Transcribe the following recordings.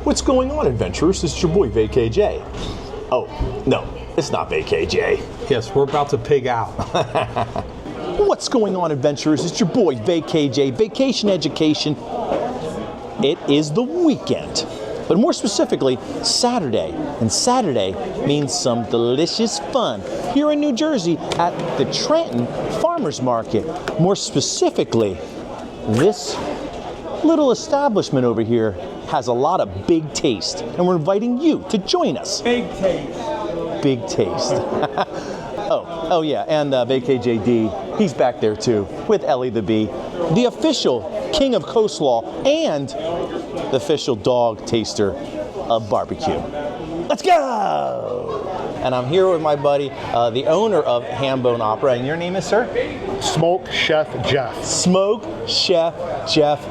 What's going on, adventurers? This is your boy, VKJ. Oh, no, it's not VKJ. Yes, we're about to pig out. What's going on, adventurers? It's your boy, VKJ, Vacation Education. It is the weekend, but more specifically, Saturday. And Saturday means some delicious fun here in New Jersey at the Trenton Farmers Market. More specifically, this little establishment over here has a lot of big taste, and we're inviting you to join us. Big taste. Big taste. Oh yeah, and VKJD, he's back there too, with Ellie the bee, the official king of coleslaw and the official dog taster of barbecue. Let's go! And I'm here with my buddy, the owner of Hambone Opera, and your name is, sir? Smoke Chef Jeff. Smoke Chef Jeff.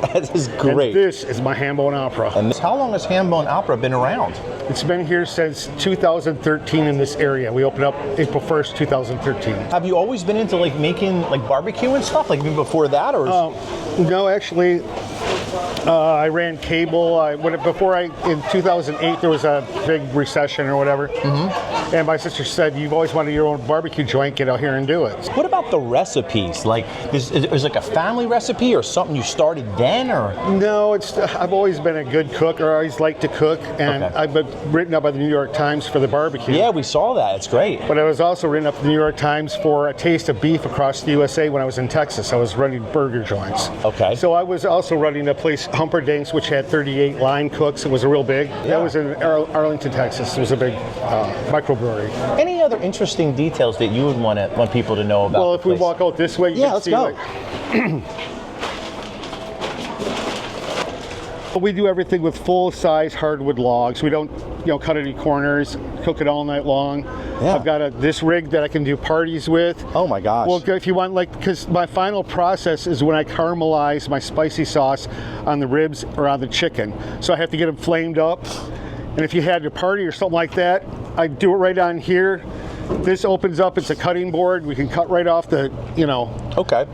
That is great. And this is my Hambone Opera. And how long has Hambone Opera been around? It's been here since 2013 in this area. We opened up April 1st, 2013. Have you always been into like making like barbecue and stuff, like even before that, or? No, actually, I ran cable. In 2008, there was a big recession or whatever. Mm-hmm. And my sister said, "You've always wanted your own barbecue joint. Get out here and do it." What about the recipes? Like, is like a family recipe or something you started then, or? No, I've always been a good cook, or I always liked to cook, and Okay. I've been written up by the New York Times for the barbecue. Yeah, we saw that. It's great. But I was also written up in the New York Times for a taste of beef across the USA when I was in Texas. I was running burger joints. Okay. So I was also running a place, Humperdinck's, which had 38 line cooks. It was a real big. Yeah. That was in Arlington, Texas. It was a big microbrewery. Any other interesting details that you would want people to know about? Well, the if we place? walk out this way, you Yeah, can let's see go. like, we do everything with full-size hardwood logs. We don't, cut any corners. Cook it all night long. Yeah. I've got this rig that I can do parties with. Oh my gosh. Well, if you want, because my final process is when I caramelize my spicy sauce on the ribs or on the chicken. So I have to get them flamed up. And if you had your party or something like that, I do it right on here. This opens up. It's a cutting board. We can cut right off the, Okay.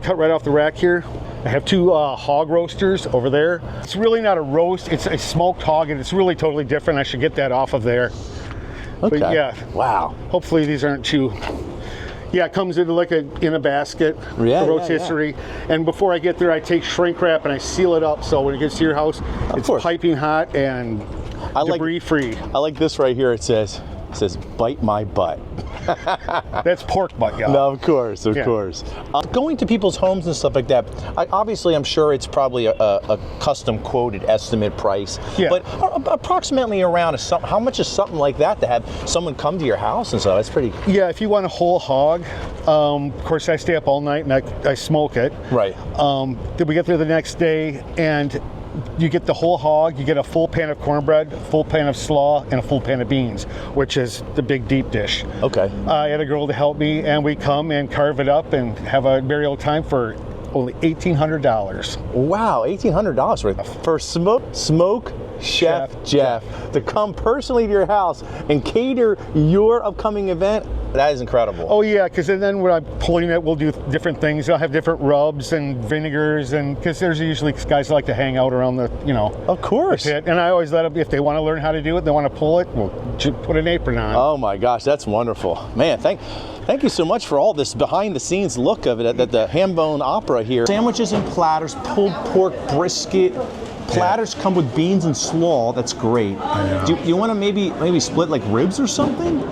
cut right off the rack here. I have two hog roasters over there. It's really not a roast. It's a smoked hog, and it's really totally different. I should get that off of there. Okay. But yeah. Wow. Hopefully these aren't too. Yeah, it comes in like in a basket. Yeah, the rotisserie. And before I get there, I take shrink wrap and I seal it up so when it gets to your house, it's course. piping hot and debris free. I like this right here. It says "Bite my butt." That's pork butt, y'all. No, of course. Going to people's homes and stuff like that, I'm sure it's probably a custom quoted estimate price. Yeah. But approximately around how much is something like that to have someone come to your house and stuff? That's pretty. Yeah, if you want a whole hog, of course I stay up all night and I smoke it. Right. Then we get there the next day and you get the whole hog, you get a full pan of cornbread, a full pan of slaw, and a full pan of beans, which is the big deep dish. Okay. I had a girl to help me, and we come and carve it up and have a very old time for only $1,800. Wow, $1,800 for Smoke Chef Jeff to come personally to your house and cater your upcoming event. That is incredible. Oh yeah, because then when I'm pulling it, we'll do different things. I'll have different rubs and vinegars, and because there's usually guys that like to hang out around the, Of course. the pit. And I always let them, if they want to learn how to do it, they want to pull it, we'll put an apron on. Oh my gosh, that's wonderful. Man, thank you so much for all this behind the scenes look of it at the Hambone Opera here. Sandwiches and platters, pulled pork brisket. Platters come with beans and slaw. That's great. Do you want to maybe split like ribs or something?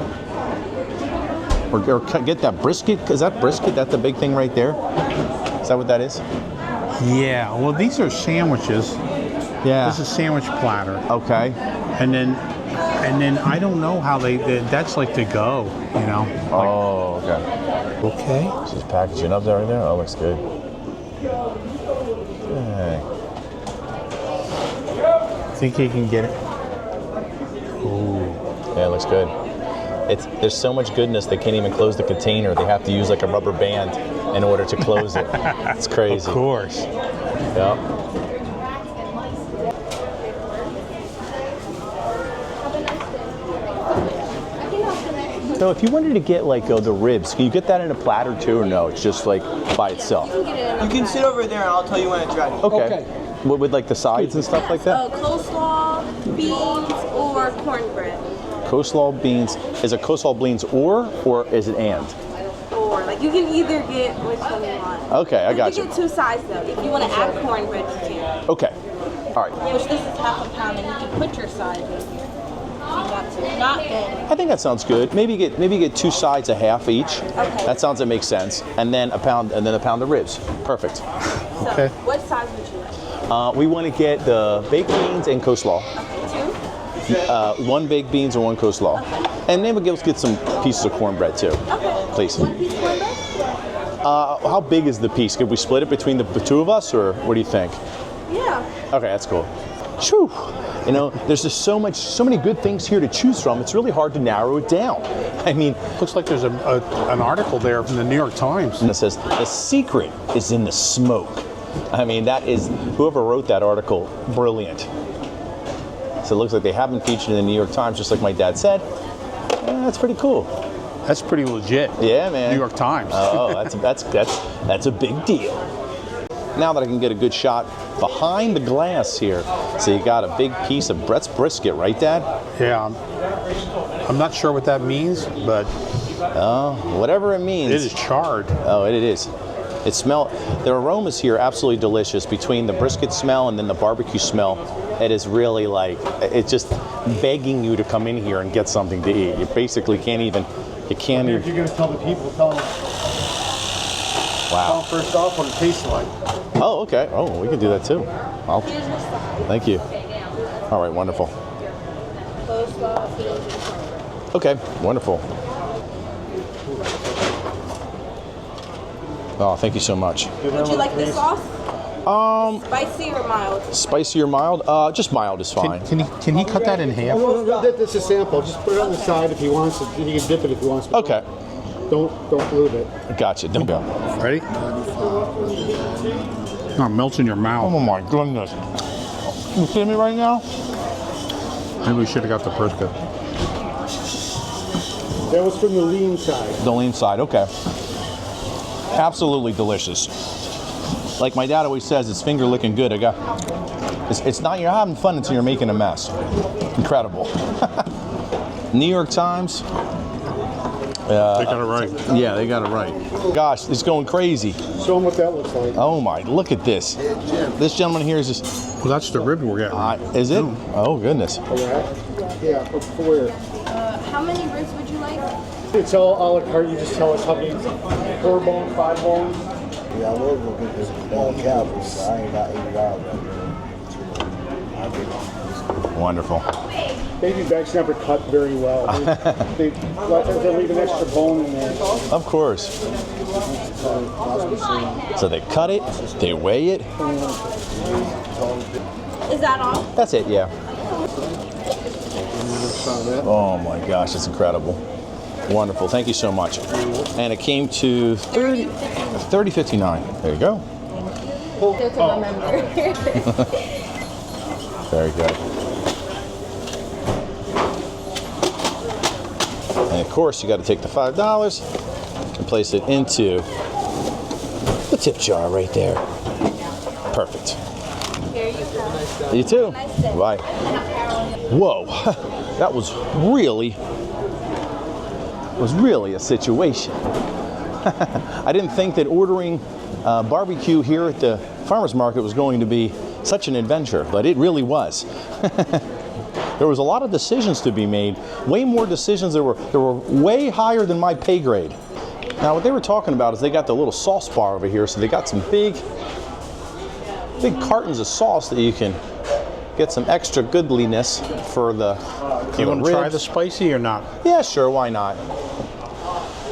Or get that brisket? Is that brisket? That's the big thing right there? Is that what that is? Yeah, well, these are sandwiches. Yeah. This is a sandwich platter. Okay. And then I don't know how that's like to go, Oh, okay. Okay. She's packaging up there right there. Oh, looks good. Okay. Think you can get it? Ooh. Yeah, it looks good. There's so much goodness they can't even close the container. They have to use like a rubber band in order to close it. It's crazy. Of course. Yeah. So if you wanted to get like the ribs, can you get that in a platter too, or no? It's just like by itself. You can sit over there and I'll tell you when it's ready. Okay. What with like the sides and stuff like that? Coleslaw, beans, or cornbread. Coleslaw beans. Is it coleslaw beans or is it and? Or like you can either get which one you want. Okay, I got you. you. Can get 2 sides though. If you want to add cornbread, you can. Okay. All right. Which this is half a pound, and you can put your side in here if you want to. Not then. I think that sounds good. Maybe get 2 sides a half each. Okay. That sounds, that makes sense. And then a pound of ribs. Perfect. So, Okay. what size would you like? We want to get the baked beans and coleslaw. Okay, 2. 1 baked beans and 1 coleslaw. Okay. And maybe let's get some pieces of cornbread too. Okay. Please. 1 piece cornbread? How big is the piece? Could we split it between the 2 of us, or what do you think? Yeah. Okay, that's cool. Whew. You know, there's just so many good things here to choose from. It's really hard to narrow it down. I mean, Looks like there's an article there from the New York Times. and it says the secret is in the smoke. I mean, that is, whoever wrote that article, brilliant. So it looks like they have been featured in the New York Times, just like my dad said. That's pretty cool. That's pretty legit. Yeah, man. New York Times. Oh, that's a big deal. Now that I can get a good shot behind the glass here, so you got a big piece of Brett's brisket, right, Dad? Yeah. I'm not sure what that means, but Whatever it means. it is charred. Oh, it is. The aromas here are absolutely delicious. Between the brisket smell and then the barbecue smell, it is really like, it's just begging you to come in here and get something to eat. You basically can't even. If you're going to tell the people, tell them Wow. first off what it tastes like. Oh, okay. Oh, we can do that too. Here's your side. Thank you. All right, wonderful. Coleslaw, beans, and cornbread. Okay, wonderful. Oh, thank you so much. Would you like the sauce? Spicy or mild? Spicy or mild? Just mild is fine. Can he cut that in half? This is a sample. Just put it on the side if he wants it. You can dip it if he wants. Okay, Don't lose it. gotcha. Don't go. Ready? Oh, it melts in your mouth. Oh my goodness. You kidding me right now? Maybe we should have got the brisket. That was from the lean side. The lean side, okay. Absolutely delicious. Like my dad always says, it's finger licking good. It's not, you're having fun until you're making a mess. Incredible. New York Times. They got it right. Yeah, they got it right. Gosh, it's going crazy. Show them what that looks like. Oh my, look at this. This gentleman here is just, Well, that's the rib we're getting. is it? Oh goodness. Yeah, for where? How many ribs would you like? It's all a la carte. You just tell us how many. 4 bone, 5 bones. Yeah, I was looking at this Cowboys, so I ain't got $80. Wonderful. Baby backs never cut very well. A lot of times they leave an extra bone in there. Of course. So they cut it, they weigh it. Is that all? That's it, yeah. Oh my gosh, it's incredible. Wonderful, thank you so much. And it came to $30.59. There you go. Good to remember. Very good. And of course, you got to take the $5 and place it into the tip jar right there. Perfect. Here you go. You too. Nice day. Bye. Whoa, that was really a situation. I didn't think that ordering barbecue here at the farmer's market was going to be such an adventure, but it really was. There was a lot of decisions to be made, way more decisions that were way higher than my pay grade. Now what they were talking about is they got the little sauce bar over here, so they got some big cartons of sauce that you can get some extra goodliness for the You want to try ribs. the spicy or not? Yeah, sure, why not?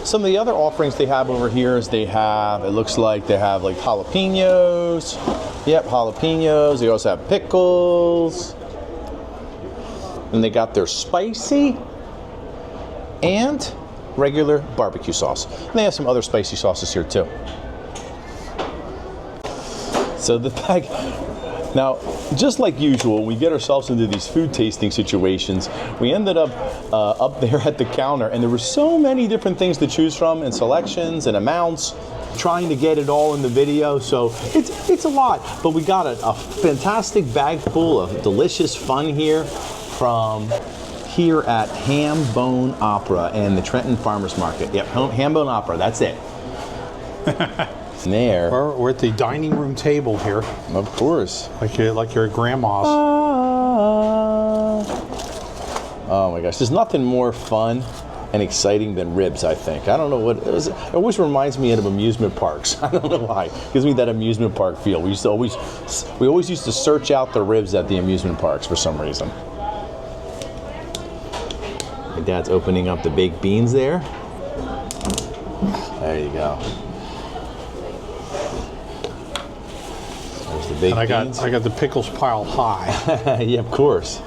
Some of the other offerings they have over here is it looks like they have like jalapenos. Yep, jalapenos. They also have pickles. And they got their spicy and regular barbecue sauce. And they have some other spicy sauces here too. So the bag. Now, just like usual, we get ourselves into these food tasting situations. We ended up there at the counter, and there were so many different things to choose from, and selections and amounts. trying to get it all in the video, so it's a lot. But we got a fantastic bag full of delicious fun here from here at Hambone Opera and the Trenton Farmers Market. Yep, Hambone Opera, that's it. There. We're at the dining room table here, Of course. like your grandma's. Oh my gosh, there's nothing more fun and exciting than ribs, I think. I don't know what it is. It always reminds me of amusement parks. I don't know why. It gives me that amusement park feel. We always used to search out the ribs at the amusement parks for some reason. My dad's opening up the baked beans there. There you go. There's the baked beans. I got the pickles piled high. Yeah, of course.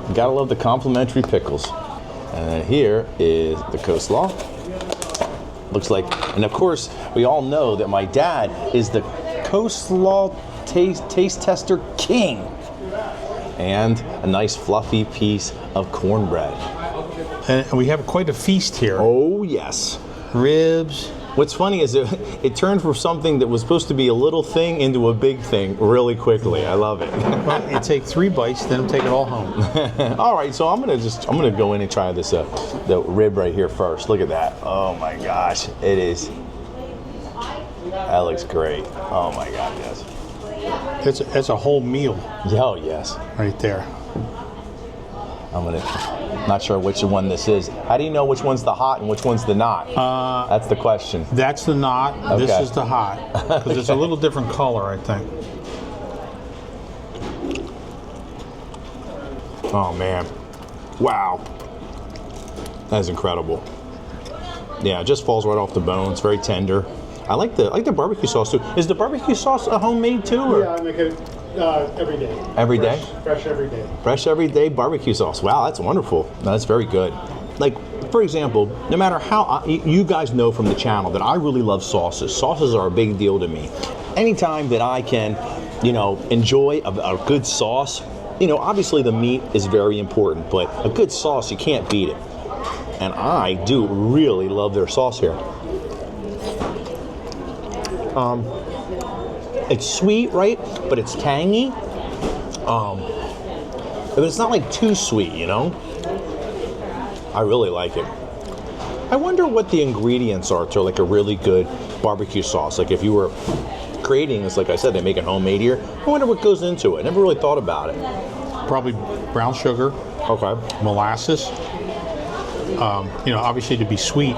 You gotta love the complimentary pickles. And then here is the coleslaw. Looks like, and of course, we all know that my dad is the coleslaw taste tester king. And a nice fluffy piece of cornbread. And we have quite a feast here. Oh, yes. Ribs. What's funny is it turned from something that was supposed to be a little thing into a big thing really quickly. I love it. Well, you take 3 bites, then take it all home. All right, so I'm gonna go in and try this the rib right here first. Look at that. Oh my gosh, it is. That looks great. Oh my God, yes. It's a whole meal Oh yes. right there. Not sure which one this is. How do you know which one's the hot and which one's the not? That's the question. That's the not. Okay. This is the hot. Because it's a little different color, I think. Oh man. Wow. That is incredible. Yeah, it just falls right off the bone. It's very tender. I like the barbecue sauce too. Is the barbecue sauce a homemade too? Or? Yeah, I make it every day. Every day? Fresh every day. Fresh every day barbecue sauce. Wow, that's wonderful. That's very good. Like, for example, no matter how, you guys know from the channel that I really love sauces. Sauces are a big deal to me. Anytime that I can, enjoy a good sauce, obviously the meat is very important, but a good sauce, you can't beat it. And I do really love their sauce here. It's sweet, right? But it's tangy. But it's not like too sweet, I really like it. I wonder what the ingredients are to like a really good barbecue sauce. Like if you were creating this, like I said, they make it homemade here. I wonder what goes into it. Never really thought about it. Probably brown sugar, Okay. molasses. Obviously to be sweet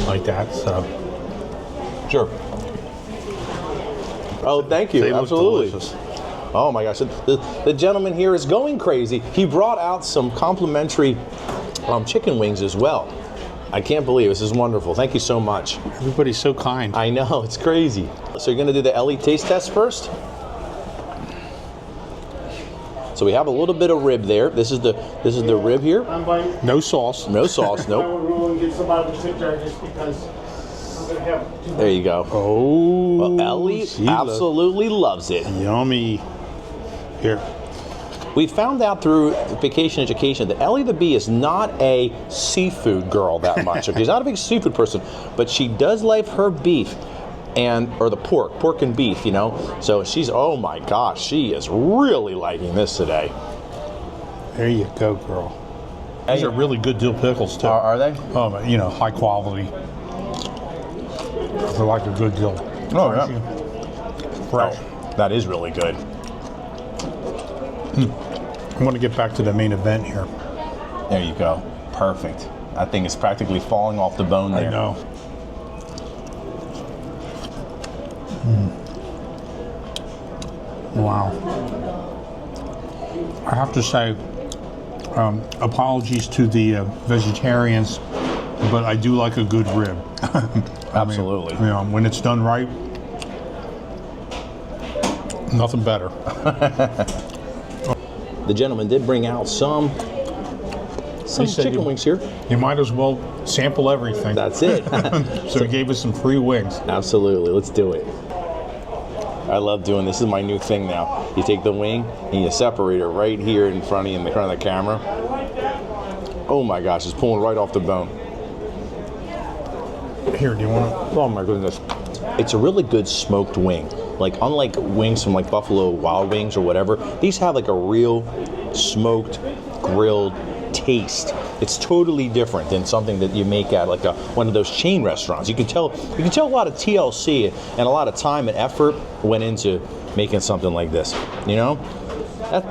like that. So Sure. Oh, thank you. they look Absolutely. delicious. Oh my gosh, the gentleman here is going crazy. He brought out some complimentary chicken wings as well. I can't believe it. This is wonderful. Thank you so much. Everybody's so kind. I know, it's crazy. So you're gonna do the Ellie taste test first? So we have a little bit of rib there. This is the rib here. I'm buying. No sauce. No sauce, I nope. would rule and get some out of the tip jar just because I'm gonna have too There you go. Oh, Well, Ellie she absolutely loves it. yummy. Here. We found out through Vacation Education that Ellie the Bee is not a seafood girl that much. She's not a big seafood person, but she does like her beef or the pork and beef, So she's, oh my gosh, she is really liking this today. There you go, girl. These are really good dill pickles too. Are they? Oh, but, high quality. They're like a good dill. Oh, yeah. Fresh. Oh, that is really good. I want to get back to the main event here. There you go. Perfect. That thing is practically falling off the bone there. I know. Wow. I have to say, apologies to the vegetarians, but I do like a good rib. Absolutely. When it's done right, nothing better. The gentleman did bring out some He said chicken wings here. You might as well sample everything. That's it. So he gave us some free wings. Absolutely. Let's do it. I love doing this. This is my new thing now. You take the wing and you separate it right here in front of you, in the front of the camera. Oh my gosh, it's pulling right off the bone. Here, do you want to? Oh my goodness. it's a really good smoked wing. Like unlike wings from like Buffalo Wild Wings or whatever, these have like a real smoked, grilled taste. It's totally different than something that you make at like one of those chain restaurants. You can tell a lot of TLC and a lot of time and effort went into making something like this. You know,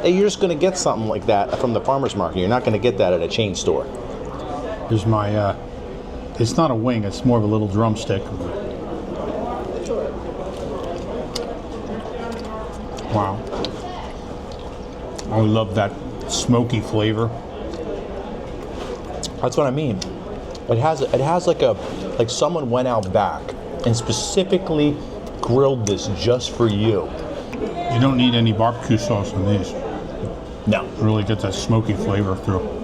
you're just going to get something like that from the farmer's market. You're not going to get that at a chain store. Here's my, it's not a wing, it's more of a little drumstick. Wow. I love that smoky flavor. That's what I mean. It has like someone went out back and specifically grilled this just for you. You don't need any barbecue sauce on these. No. Really get that smoky flavor through.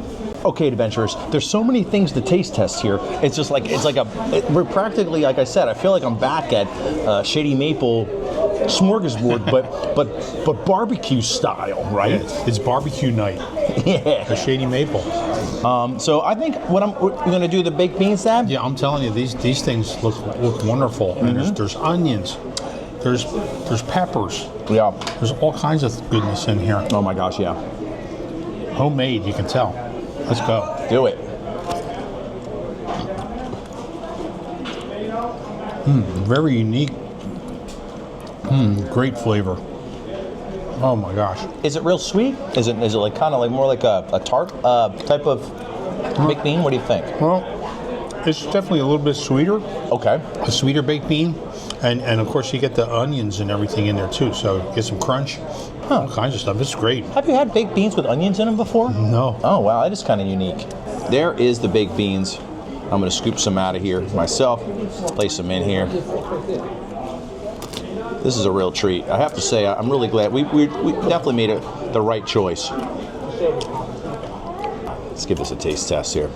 Okay, adventurers, there's so many things to taste test here. We're practically, like I said, I feel like I'm back at Shady Maple smorgasbord, but barbecue style, right? Yeah, it's barbecue night. Yeah. The Shady Maple. So I think we're going to do the baked beans, Dad? Yeah, I'm telling you, these things look wonderful. And there's onions, there's peppers. Yeah. There's all kinds of goodness in here. Oh my gosh, yeah. Homemade, you can tell. Let's go. Do it. Very unique. Great flavor. Oh my gosh. Is it real sweet? Is it like kind of like more like a tart type of baked bean? What do you think? Well, it's definitely a little bit sweeter. Okay. A sweeter baked bean. And of course you get the onions and everything in there too. So you get some crunch. All kinds of stuff. It's great. Have you had baked beans with onions in them before? No. Oh wow, that is kind of unique. There is the baked beans. I'm gonna scoop some out of here myself. Place them in here. This is a real treat. I have to say, I'm really glad. We definitely made the right choice. Let's give this a taste test here.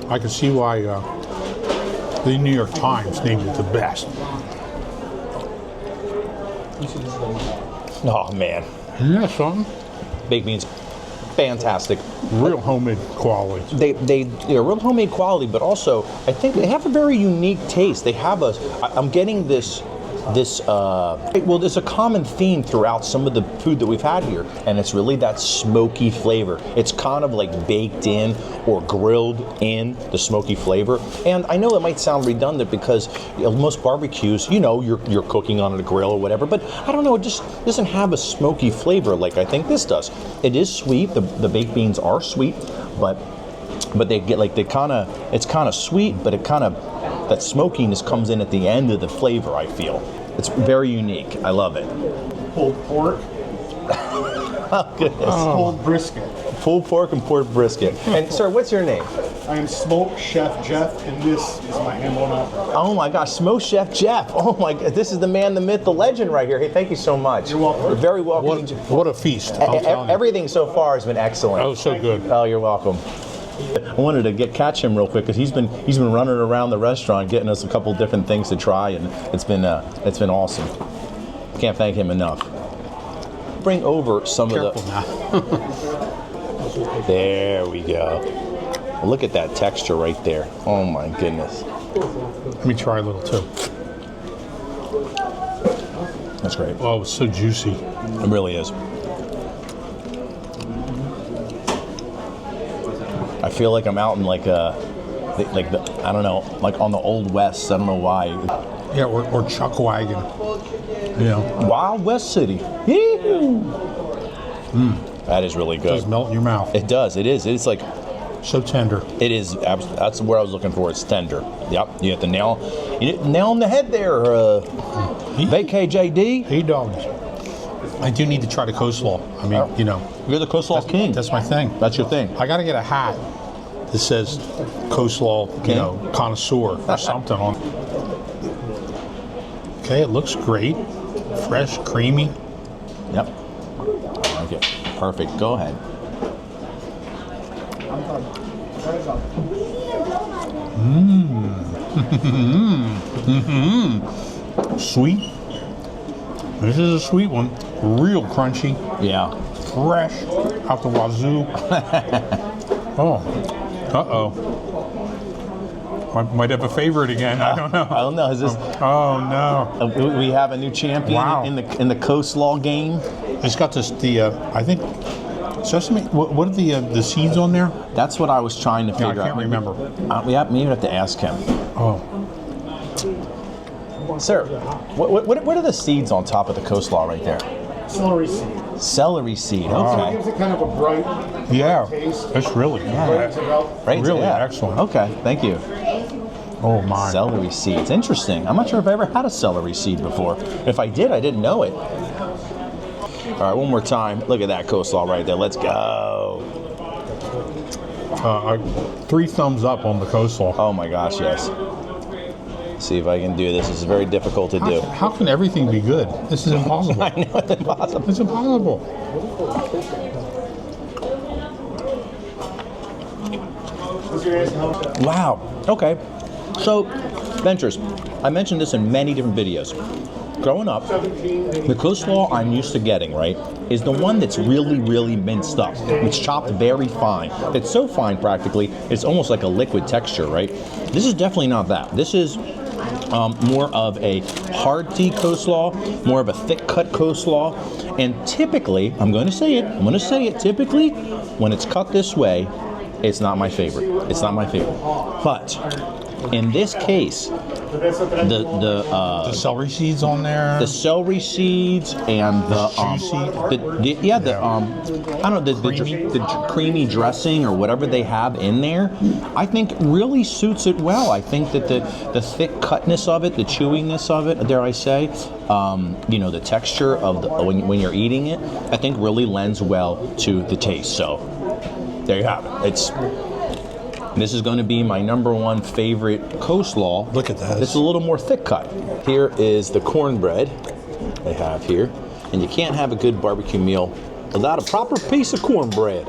I can see why the New York Times named it the best. Oh man, Isn't that something? baked beans, fantastic. Real homemade quality. They're real homemade quality, but also I think they have a very unique taste. They have I'm getting this well, there's a common theme throughout some of the food that we've had here, and it's really that smoky flavor. It's kind of like baked in or grilled in the smoky flavor. And I know it might sound redundant because most barbecues, you're cooking on a grill or whatever, but I don't know, it just doesn't have a smoky flavor like I think this does. It is sweet. The baked beans are sweet, but they get it's kind of sweet, but that smokiness comes in at the end of the flavor, I feel. It's very unique. I love it. Pulled pork, Oh, goodness. pulled brisket. Pulled pork and pork brisket. And, sir, what's your name? I am Smoke Chef Jeff, and this is my Hambone opera. Oh, my gosh. Smoke Chef Jeff. Oh, my God. This is the man, the myth, the legend right here. Hey, thank you so much. You're welcome. You're very welcome. What a feast. I'm telling you. Everything so far has been excellent. Oh, so good. Oh, you're welcome. I wanted to catch him real quick because he's been running around the restaurant getting us a couple different things to try, and it's been awesome. Can't thank him enough. Bring over some Careful of the. now. There we go. Look at that texture right there. Oh my goodness. Let me try a little too. That's great. Oh, it's so juicy. It really is. I feel like I'm out in like I don't know, like on the Old West. I don't know why. Yeah, or chuck wagon. Wild West City. That is really It good. does melt in your mouth. It does. It is. It's like So tender. it is. That's what I was looking for. It's tender. Yep. You hit the nail on the head there. VKJD. Hey, dogs. I do need to try the coleslaw. I mean, You're the coleslaw king. That's my thing. That's your thing. I got to get a hat that says coleslaw, connoisseur or something on. Okay, it looks great. Fresh, creamy. Yep. I like it. Perfect. Go ahead. Sweet. This is a sweet one. Real crunchy. Yeah. Fresh. Out the wazoo. Oh. Uh-oh. Might have a favorite again. I don't know. I don't know. Is this? Oh no! We have a new champion Wow. in the coleslaw game. It's got this I think sesame. What are the seeds on there? That's what I was trying to Yeah, I figure out. can't remember. We maybe have to ask him. Oh, Sir, what are the seeds on top of the coleslaw right there? Celery seed. Celery seed. It Okay. gives it kind of a bright yeah. taste. It's really Brightens it up. Right. really yeah. excellent. Okay. Thank you. Oh my! Celery seeds. Interesting. I'm not sure if I ever had a celery seed before. If I did, I didn't know it. All right, one more time. Look at that coleslaw right there. Let's go. 3 thumbs up on the coleslaw. Oh my gosh, yes. See if I can do this. This is very difficult to do. How can everything be good? This is impossible. I know it's impossible. It's impossible. Wow. Okay. So, Ventures, I mentioned this in many different videos. Growing up, the coleslaw I'm used to getting, right, is the one that's really, really minced up. It's chopped very fine. It's so fine, practically, it's almost like a liquid texture, right? This is definitely not that. This is more of a hearty coleslaw, more of a thick-cut coleslaw. And typically, I'm going to say it, typically, when it's cut this way, it's not my favorite. It's not my favorite. But in this case, the Celery seeds on there. the celery seeds and the creamy dressing or whatever they have in there, I think really suits it well. I think that the thick cutness of it, the chewiness of it, dare I say, the texture of when you're eating it, I think really lends well to the taste. So there you have it. This is going to be my #1 favorite coleslaw. Look at that. It's a little more thick cut. Here is the cornbread they have here. And you can't have a good barbecue meal without a proper piece of cornbread.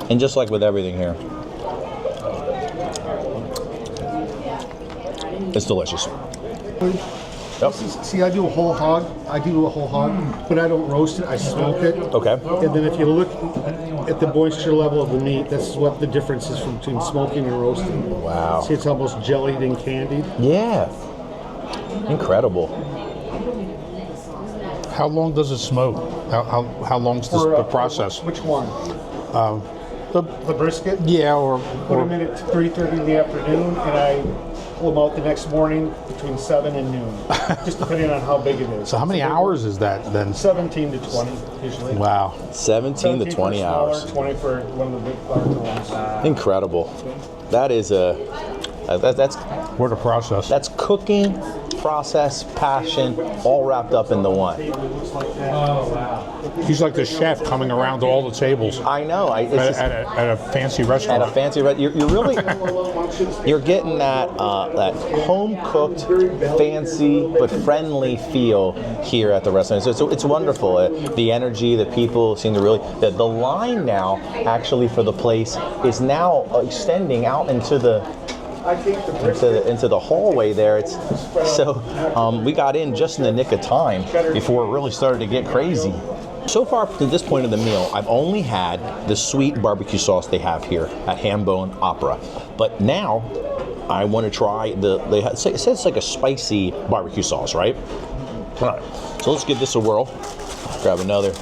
And just like with everything here, it's delicious. Yep. See, I do a whole hog. But I don't roast it. I smoke it. Okay. And then if you look at the moisture level of the meat, that's what the difference is between smoking and roasting. Wow. See, it's almost jellied and candied. Yeah. Incredible. How long does it smoke? How long's the process? Which one? The The brisket? yeah, Put them in at 3:30 in the afternoon, and I pull them out the next morning between 7 and noon, just depending on how big it is. so how many hours is that then? 17 to 20 usually. Wow. 17 to 20 for smaller, hours. 20 for one of the big larger ones. Incredible. That is that's What a process. That's cooking, process, passion, all wrapped up into one. He's like the chef coming around to all the tables I know. It's at, just, at a fancy at restaurant. a fancy you're really you're getting that home cooked, fancy but friendly feel here at the restaurant. So it's wonderful. The energy, the people seem to really. The line now actually for the place is now extending out into the hallway there. It's so we got in just in the nick of time before it really started to get crazy. So far to this point of the meal, I've only had the sweet barbecue sauce they have here at Hambone Opera. But now I want to try it says it's like a spicy barbecue sauce, right? All right. So let's give this a whirl. Grab another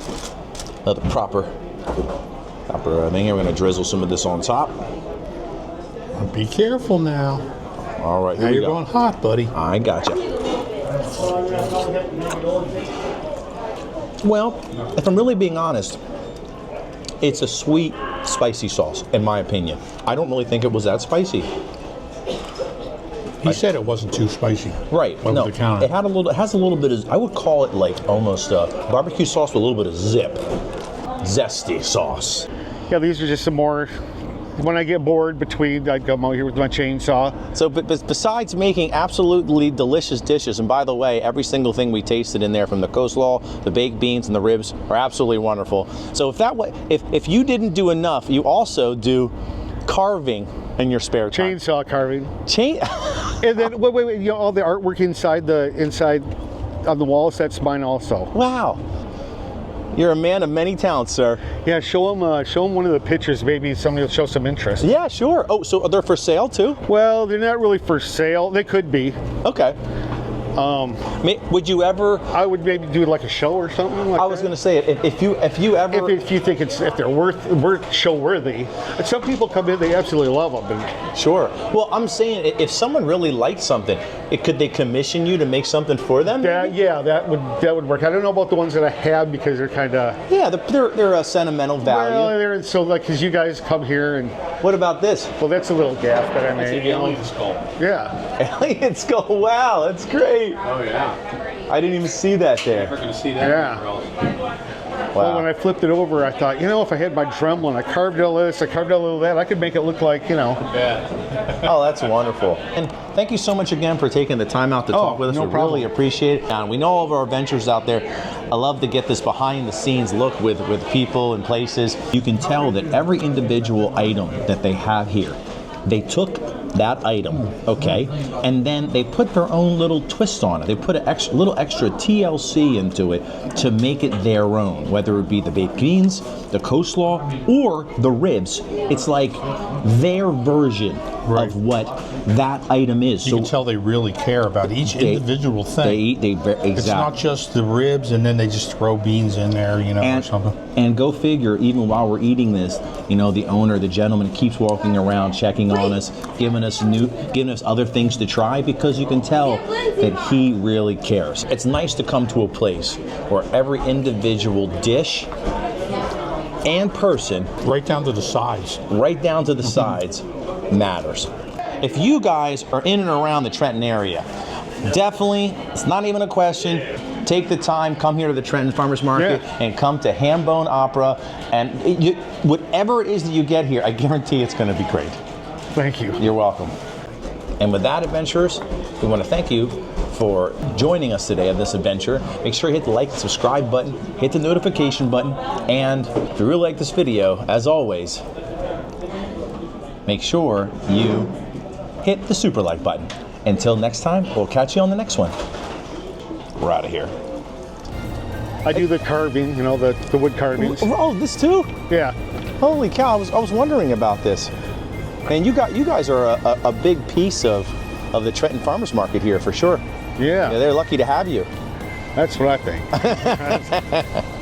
proper thing here. We're going to drizzle some of this on top. Be careful now. All right, Now here we you're go. going hot, buddy. I gotcha. Well, if I'm really being honest, it's a sweet, spicy sauce, in my opinion. I don't really think it was that spicy. He said it wasn't too spicy. Right. Over No, the counter. it has a little bit of, I would call it like almost barbecue sauce with a little bit of zip. Zesty sauce. Yeah, these are just some more. When I get bored I come out here with my chainsaw. So, but besides making absolutely delicious dishes, and by the way, every single thing we tasted in there, from the coleslaw, the baked beans, and the ribs, are absolutely wonderful. So, if you didn't do enough, you also do carving in your spare time. Chainsaw carving. And then wait, all the artwork inside on the walls, that's mine also. Wow. You're a man of many talents, sir. Yeah, show them one of the pictures. Maybe somebody will show some interest. Yeah, sure. Oh, so they're for sale too? Well, they're not really for sale. They could be. Okay. Would you ever? I would maybe do like a show or something like that. I was going to say, if you ever, if you think if they're worth show worthy. And some people come in, they absolutely love them. And sure. Well, I'm saying if someone really likes something, could they commission you to make something for them? that would work. I don't know about the ones that I have because they're kind of they're a sentimental value. Well, they're so like because you guys come here and what about this? Well, that's a little gaff that I made. The alien skull. Yeah. Alien skull. Wow, that's great. Oh yeah. I didn't even see that there. Never gonna see that. Yeah. Wow. Well, when I flipped it over, I thought, if I had my Dremel and I carved all this, I carved all of that, I could make it look like, Yeah. Oh, that's wonderful. And thank you so much again for taking the time out to talk with us. No we problem. really appreciate it. And we know all of our adventures out there. I love to get this behind the scenes look with people and places. You can tell that every individual item that they have here, they took that item, okay, and then they put their own little twist on it. They put a little extra TLC into it to make it their own, whether it be the baked beans, the coleslaw, or the ribs. It's like their version of what that item is. You can tell they really care about each individual thing. Exactly. It's not just the ribs and then they just throw beans in there, or something. And go figure, even while we're eating this, the owner, the gentleman keeps walking around, checking on us, giving us other things to try, because you can tell that he really cares. It's nice to come to a place where every individual dish and person, Right down to the size. matters. If you guys are in and around the Trenton area, definitely, it's not even a question, take the time, come here to the Trenton Farmers Market and come to Hambone Opera, and whatever it is that you get here, I guarantee it's going to be great. thank you. You're welcome. And with that, adventurers, we want to thank you for joining us today on this adventure. Make sure you hit the like and subscribe button, hit the notification button, and if you really like this video, as always, make sure you hit the super like button. Until next time, we'll catch you on the next one. We're out of here. I do the carving, the wood carvings. Oh, this too? Yeah. Holy cow! I was wondering about this. And you guys are a big piece of the Trenton Farmers Market here for sure. Yeah. They're lucky to have you. That's what I think.